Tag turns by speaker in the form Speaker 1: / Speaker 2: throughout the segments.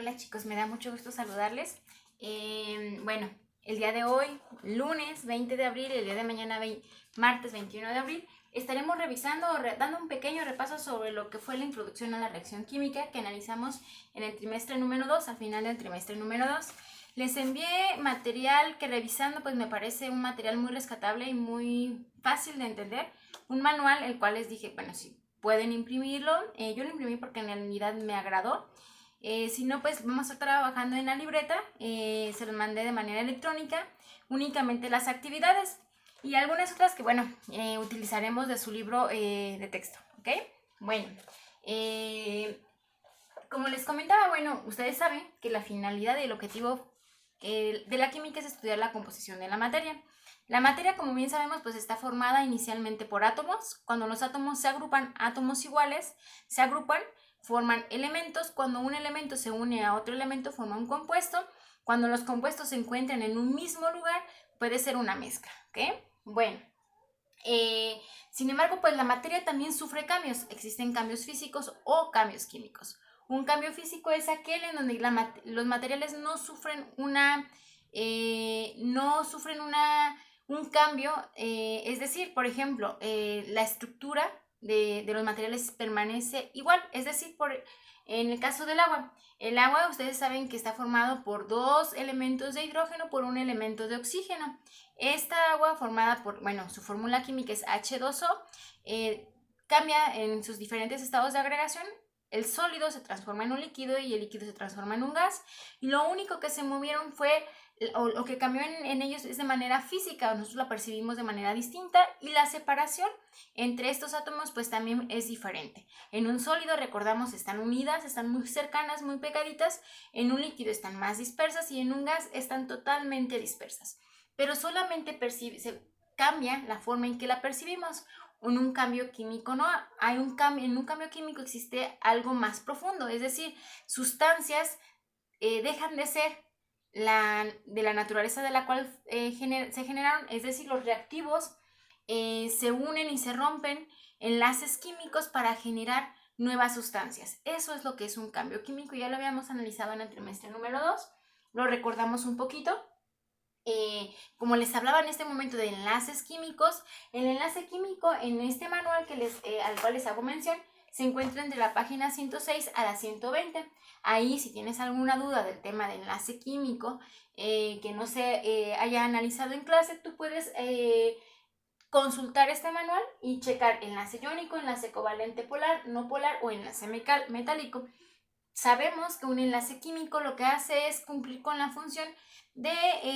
Speaker 1: Hola chicos, me da mucho gusto saludarles. Bueno, el día de hoy, lunes 20 de abril, el día de mañana, martes 21 de abril, estaremos revisando dando un pequeño repaso sobre lo que fue la introducción a la reacción química que analizamos en el trimestre número 2, al final del trimestre número 2. Les envié material que revisando pues me parece un material muy rescatable y muy fácil de entender. Un manual el cual les dije, bueno, si pueden imprimirlo. Yo lo imprimí porque en realidad me agradó. Si no, pues vamos a estar trabajando en la libreta. Se los mandé de manera electrónica, únicamente las actividades y algunas otras que, bueno, utilizaremos de su libro de texto, ¿ok? Bueno, como les comentaba, bueno, ustedes saben que la finalidad y el objetivo de la química es estudiar la composición de la materia. La materia, como bien sabemos, pues está formada inicialmente por átomos. Cuando los átomos se agrupan, átomos iguales, se agrupan, forman elementos. Cuando un elemento se une a otro elemento, forma un compuesto. Cuando los compuestos se encuentran en un mismo lugar, puede ser una mezcla, ¿ok? Bueno, sin embargo, pues la materia también sufre cambios. Existen cambios físicos o cambios químicos. Un cambio físico es aquel en donde los materiales no sufren un cambio, es decir, por ejemplo, la estructura de los materiales permanece igual, es decir, en el caso del agua, el agua ustedes saben que está formado por dos elementos de hidrógeno por un elemento de oxígeno. Esta agua formada por, bueno, su fórmula química es H2O, cambia en sus diferentes estados de agregación. El sólido se transforma en un líquido y el líquido se transforma en un gas. Y lo único que se movieron fue, o lo que cambió en ellos es de manera física, nosotros la percibimos de manera distinta y la separación entre estos átomos pues también es diferente. En un sólido, recordamos, están unidas, están muy cercanas, muy pegaditas. En un líquido están más dispersas y en un gas están totalmente dispersas. Pero solamente se cambia la forma en que la percibimos. En un cambio químico no, en un cambio químico existe algo más profundo, es decir, sustancias dejan de ser de la naturaleza de la cual se generaron, es decir, los reactivos se unen y se rompen enlaces químicos para generar nuevas sustancias. Eso es lo que es un cambio químico, ya lo habíamos analizado en el trimestre número 2, lo recordamos un poquito. Como les hablaba en este momento de enlaces químicos, el enlace químico en este manual al cual les hago mención se encuentra entre la página 106 a la 120. Ahí, si tienes alguna duda del tema de enlace químico que no se haya analizado en clase, tú puedes consultar este manual y checar enlace iónico, enlace covalente polar, no polar o enlace metálico. Sabemos que un enlace químico lo que hace es cumplir con la función de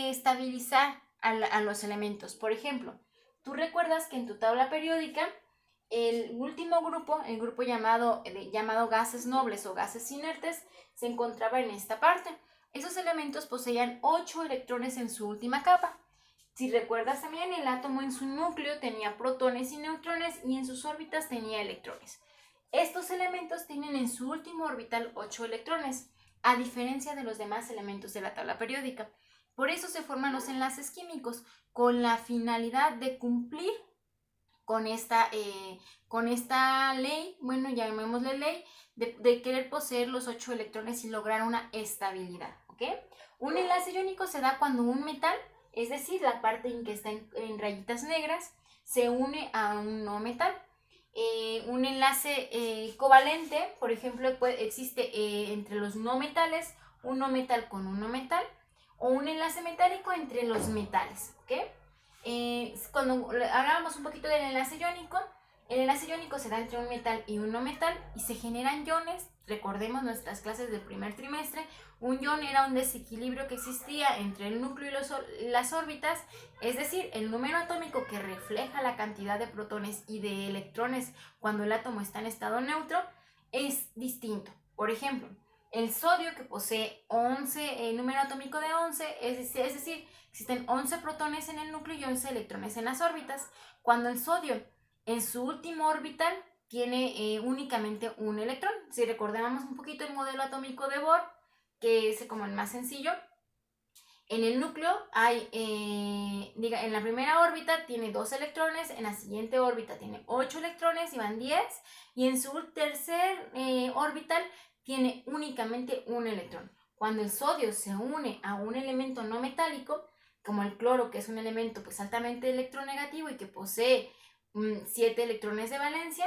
Speaker 1: estabilizar a los elementos. Por ejemplo, tú recuerdas que en tu tabla periódica el último grupo, el grupo llamado gases nobles o gases inertes, se encontraba en esta parte. Esos elementos poseían 8 electrones en su última capa. Si recuerdas también, el átomo en su núcleo tenía protones y neutrones y en sus órbitas tenía electrones. Estos elementos tienen en su último orbital 8 electrones, a diferencia de los demás elementos de la tabla periódica. Por eso se forman los enlaces químicos, con la finalidad de cumplir con esta ley, bueno, llamémosle ley, de querer poseer los 8 electrones y lograr una estabilidad, ¿ok? Un enlace iónico se da cuando un metal, es decir, la parte en que está en rayitas negras, se une a un no metal. Un enlace covalente, por ejemplo, existe entre los no metales, un no metal con un no metal, o un enlace metálico entre los metales, ¿ok? Cuando hablábamos un poquito del enlace iónico, el enlace iónico se da entre un metal y un no metal y se generan iones. Recordemos nuestras clases del primer trimestre. Un ion era un desequilibrio que existía entre el núcleo y las órbitas, es decir, el número atómico que refleja la cantidad de protones y de electrones cuando el átomo está en estado neutro es distinto. Por ejemplo, el sodio, que posee 11, el número atómico de 11, es decir, existen 11 protones en el núcleo y 11 electrones en las órbitas. Cuando el sodio en su último orbital tiene únicamente un electrón. Si recordamos un poquito el modelo atómico de Bohr, que es como el más sencillo, en el núcleo hay, en la primera órbita tiene 2 electrones, en la siguiente órbita tiene 8 electrones y van 10, y en su tercer orbital tiene únicamente un electrón. Cuando el sodio se une a un elemento no metálico, como el cloro, que es un elemento pues altamente electronegativo y que posee 7 electrones de valencia,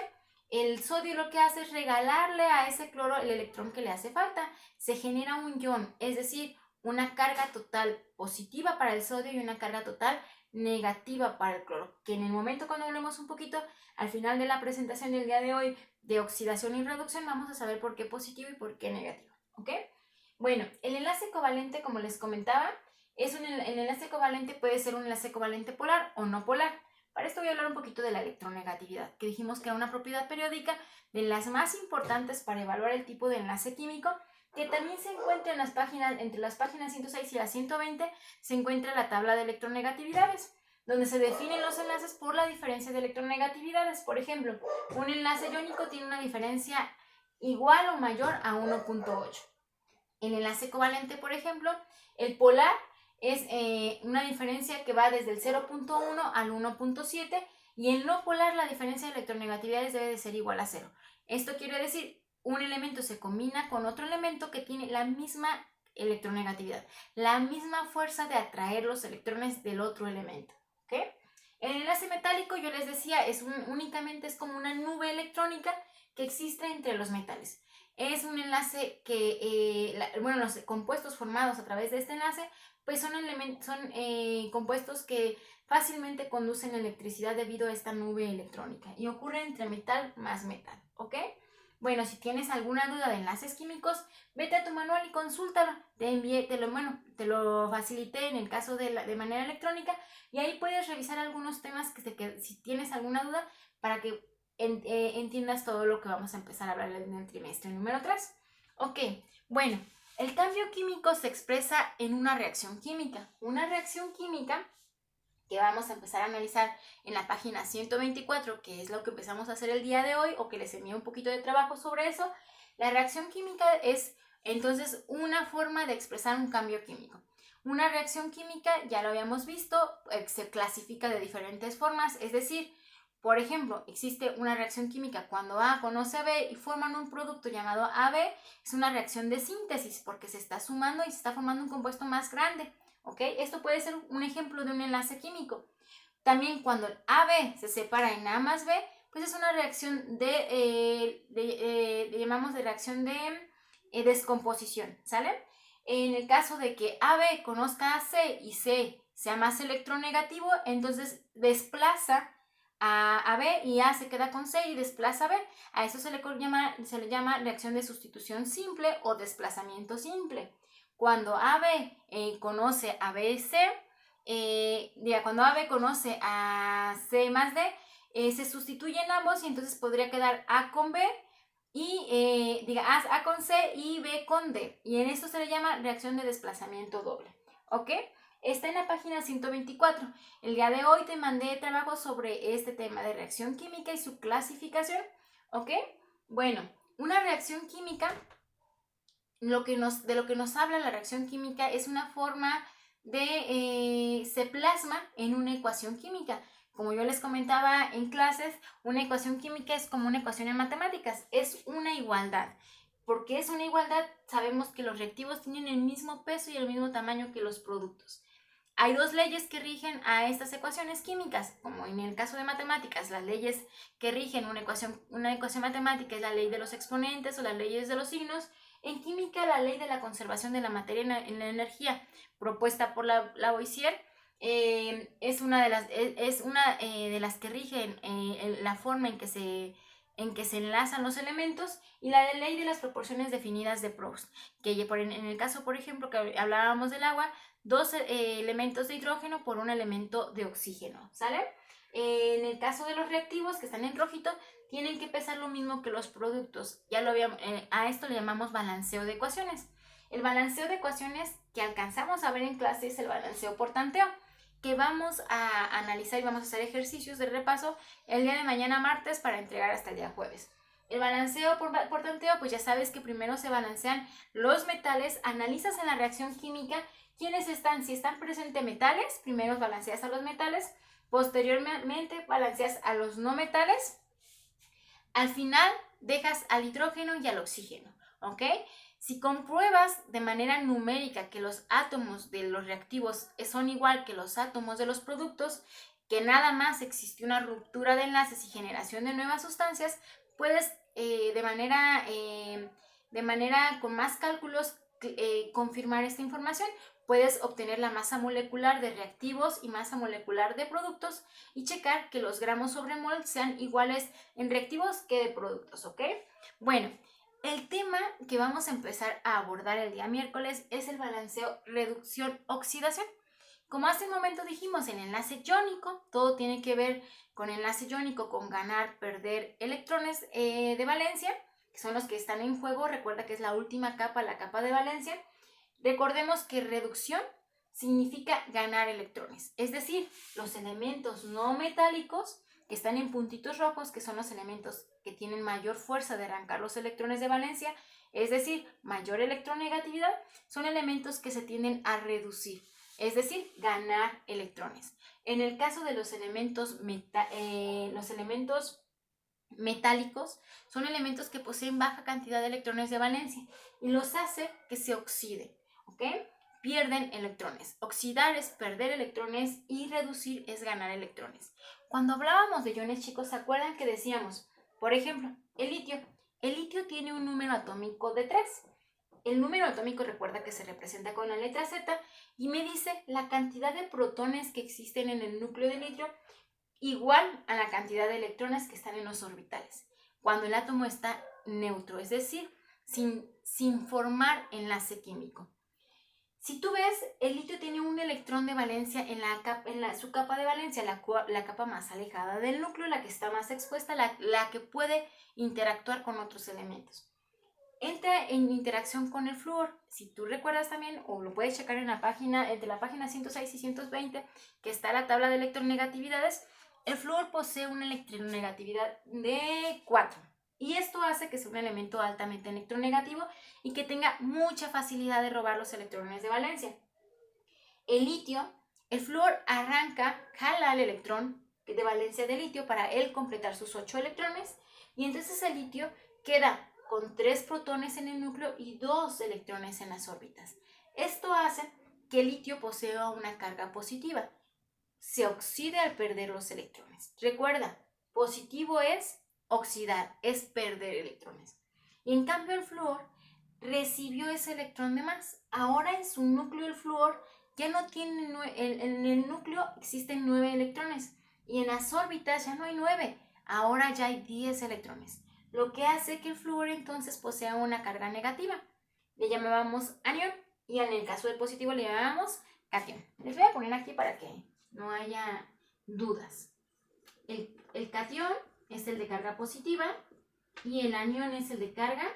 Speaker 1: el sodio lo que hace es regalarle a ese cloro el electrón que le hace falta. Se genera un ion, es decir, una carga total positiva para el sodio y una carga total negativa para el cloro, que en el momento cuando hablemos un poquito al final de la presentación del día de hoy de oxidación y reducción vamos a saber por qué positivo y por qué negativo, ¿ok? Bueno, el enlace covalente, como les comentaba, el enlace covalente puede ser un enlace covalente polar o no polar. Para esto voy a hablar un poquito de la electronegatividad, que dijimos que era una propiedad periódica de las más importantes para evaluar el tipo de enlace químico, que también se encuentra en las páginas, entre las páginas 106 y las 120, se encuentra la tabla de electronegatividades, donde se definen los enlaces por la diferencia de electronegatividades. Por ejemplo, un enlace iónico tiene una diferencia igual o mayor a 1.8. El enlace covalente, por ejemplo, el polar es una diferencia que va desde el 0.1 al 1.7 y el no polar la diferencia de electronegatividades debe de ser igual a 0. Esto quiere decir un elemento se combina con otro elemento que tiene la misma electronegatividad, la misma fuerza de atraer los electrones del otro elemento. ¿Okay? El enlace metálico, yo les decía, únicamente es como una nube electrónica que existe entre los metales. Es un enlace que, los compuestos formados a través de este enlace, pues son compuestos que fácilmente conducen electricidad debido a esta nube electrónica y ocurre entre metal más metal, ¿ok? Bueno, si tienes alguna duda de enlaces químicos, vete a tu manual y consúltalo. Te lo facilité en el caso de manera electrónica y ahí puedes revisar algunos temas que si tienes alguna duda para que entiendas todo lo que vamos a empezar a hablar en el trimestre número 3. Ok, bueno, el cambio químico se expresa en una reacción química. Una reacción química que vamos a empezar a analizar en la página 124, que es lo que empezamos a hacer el día de hoy, o que les envío un poquito de trabajo sobre eso. La reacción química es entonces una forma de expresar un cambio químico. Una reacción química, ya lo habíamos visto, se clasifica de diferentes formas, es decir, por ejemplo, existe una reacción química cuando A conoce a B y forman un producto llamado AB, es una reacción de síntesis porque se está sumando y se está formando un compuesto más grande, ¿ok? Esto puede ser un ejemplo de un enlace químico. También cuando el AB se separa en A más B, pues es una reacción llamamos de reacción de descomposición, ¿sale? En el caso de que AB conozca a C y C sea más electronegativo, entonces desplaza a B y A se queda con C y desplaza a B. A eso se le llama reacción de sustitución simple o desplazamiento simple. Cuando AB conoce a B, C, cuando AB conoce a C más D, se sustituyen ambos y entonces podría quedar A con B y A con C y B con D. Y en esto se le llama reacción de desplazamiento doble. ¿Ok? Está en la página 124. El día de hoy te mandé trabajo sobre este tema de reacción química y su clasificación. ¿Ok? Bueno, una reacción química, de lo que nos habla la reacción química es una forma se plasma en una ecuación química. Como yo les comentaba en clases, una ecuación química es como una ecuación en matemáticas, es una igualdad. Porque es una igualdad, sabemos que los reactivos tienen el mismo peso y el mismo tamaño que los productos. Hay dos leyes que rigen a estas ecuaciones químicas, como en el caso de matemáticas, las leyes que rigen una ecuación matemática es la ley de los exponentes o las leyes de los signos. En química, la ley de la conservación de la materia en la energía, propuesta por Lavoisier, es una de las que rigen la forma en que se enlazan los elementos, y la ley de las proporciones definidas de Proust, que en el caso, por ejemplo, que hablábamos del agua, 2 elementos de hidrógeno por un elemento de oxígeno, ¿sale? En el caso de los reactivos que están en rojito, tienen que pesar lo mismo que los productos. A esto le llamamos balanceo de ecuaciones. El balanceo de ecuaciones que alcanzamos a ver en clase es el balanceo por tanteo, que vamos a analizar y vamos a hacer ejercicios de repaso el día de mañana martes para entregar hasta el día jueves. El balanceo por tanteo, pues ya sabes que primero se balancean los metales, analizas en la reacción química quiénes están, si están presentes metales, primero balanceas a los metales, posteriormente balanceas a los no metales, al final dejas al hidrógeno y al oxígeno. ¿ok? Si compruebas de manera numérica que los átomos de los reactivos son igual que los átomos de los productos, que nada más existió una ruptura de enlaces y generación de nuevas sustancias, puedes de manera con más cálculos confirmar esta información. Puedes obtener la masa molecular de reactivos y masa molecular de productos y checar que los gramos sobre mol sean iguales en reactivos que de productos, ¿ok? Bueno, el tema que vamos a empezar a abordar el día miércoles es el balanceo reducción-oxidación. Como hace un momento dijimos, el enlace iónico, todo tiene que ver con enlace iónico, con ganar, perder electrones de valencia, que son los que están en juego. Recuerda que es la última capa, la capa de valencia. Recordemos que reducción significa ganar electrones, es decir, los elementos no metálicos que están en puntitos rojos, que son los elementos que tienen mayor fuerza de arrancar los electrones de valencia, es decir, mayor electronegatividad, son elementos que se tienden a reducir, es decir, ganar electrones. En el caso de los elementos metálicos, son elementos que poseen baja cantidad de electrones de valencia y los hace que se oxiden, ¿ok? Pierden electrones. Oxidar es perder electrones y reducir es ganar electrones. Cuando hablábamos de iones, chicos, ¿se acuerdan que decíamos, por ejemplo, el litio? El litio tiene un número atómico de 3. El número atómico, recuerda que se representa con la letra Z y me dice la cantidad de protones que existen en el núcleo del litio igual a la cantidad de electrones que están en los orbitales, cuando el átomo está neutro, es decir, sin formar enlace químico. Si tú ves, el litio tiene un electrón de valencia su capa de valencia, la capa más alejada del núcleo, la que está más expuesta, la que puede interactuar con otros elementos. Entra en interacción con el flúor. Si tú recuerdas también, o lo puedes checar en la página, entre la página 106 y 120, que está la tabla de electronegatividades, el flúor posee una electronegatividad de 4. Y esto hace que sea un elemento altamente electronegativo y que tenga mucha facilidad de robar los electrones de valencia. El litio, el flúor jala el electrón de valencia de litio para él completar sus 8 electrones y entonces el litio queda con 3 protones en el núcleo y 2 electrones en las órbitas. Esto hace que el litio posea una carga positiva. Se oxide al perder los electrones. Recuerda, positivo es oxidar, es perder electrones. Y en cambio el flúor recibió ese electrón de más. Ahora en su núcleo el flúor ya no tiene, en el núcleo existen 9 electrones y en las órbitas ya no hay 9, ahora ya hay 10 electrones, lo que hace que el flúor entonces posea una carga negativa. Le llamábamos anión y en el caso del positivo le llamábamos catión. Les voy a poner aquí para que no haya dudas. El catión es el de carga positiva y el anión es el de carga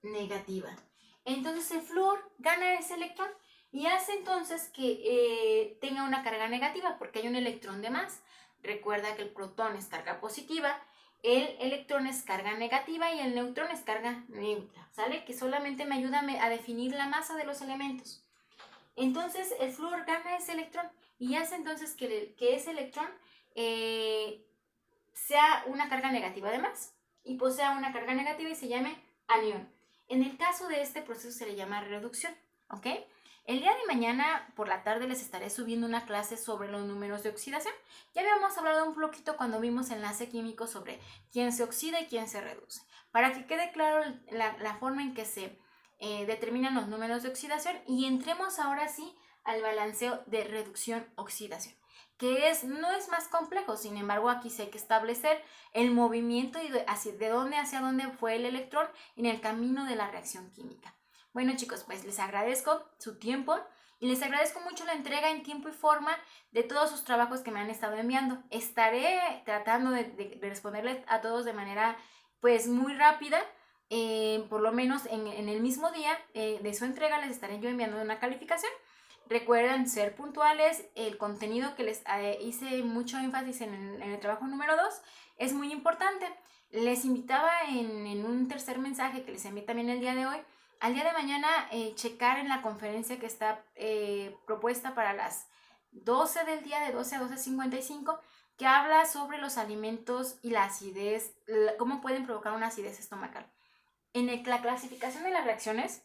Speaker 1: negativa. Entonces el flúor gana ese electrón y hace entonces que tenga una carga negativa porque hay un electrón de más. Recuerda que el protón es carga positiva, el electrón es carga negativa y el neutrón es carga neutra, ¿sale? Que solamente me ayuda a definir la masa de los elementos. Entonces el flúor gana ese electrón y hace entonces que ese electrón sea una carga negativa de más y posea una carga negativa y se llame anión. En el caso de este proceso se le llama reducción, ¿ok? El día de mañana por la tarde les estaré subiendo una clase sobre los números de oxidación. Ya habíamos hablado un poquito cuando vimos enlace químico sobre quién se oxida y quién se reduce. Para que quede claro la forma en que se determinan los números de oxidación y entremos ahora sí al balanceo de reducción-oxidación, que no es más complejo. Sin embargo, aquí sí hay que establecer el movimiento y de dónde hacia dónde fue el electrón en el camino de la reacción química. Bueno, chicos, pues les agradezco su tiempo y les agradezco mucho la entrega en tiempo y forma de todos sus trabajos que me han estado enviando. Estaré tratando de responderles a todos de manera pues muy rápida. Por lo menos en el mismo día de su entrega les estaré yo enviando una calificación. Recuerden ser puntuales. El contenido que les hice mucho énfasis en el trabajo número 2 es muy importante. Les invitaba en un tercer mensaje que les envié también el día de hoy, al día de mañana checar en la conferencia que está propuesta para las 12 del día, de 12 a 12:55, que habla sobre los alimentos y la acidez, cómo pueden provocar una acidez estomacal. la clasificación de las reacciones,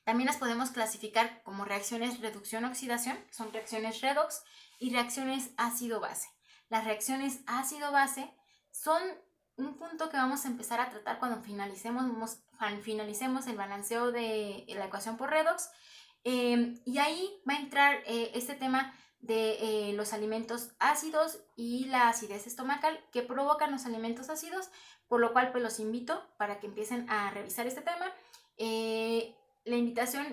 Speaker 1: también las podemos clasificar como reacciones reducción-oxidación, son reacciones redox, y reacciones ácido-base. Las reacciones ácido-base son un punto que vamos a empezar a tratar cuando finalicemos el balanceo de la ecuación por redox, y ahí va a entrar este tema de los alimentos ácidos y la acidez estomacal que provocan los alimentos ácidos, por lo cual pues los invito para que empiecen a revisar este tema. La invitación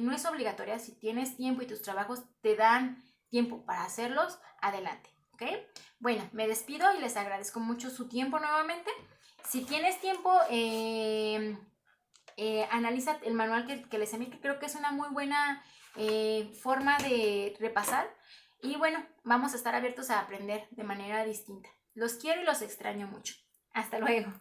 Speaker 1: no es obligatoria. Si tienes tiempo y tus trabajos te dan tiempo para hacerlos, adelante, ¿ok? Bueno, me despido y les agradezco mucho su tiempo nuevamente. Si tienes tiempo, analiza el manual que les envié, que creo que es una muy buena forma de repasar. Y bueno, vamos a estar abiertos a aprender de manera distinta. Los quiero y los extraño mucho. Hasta luego.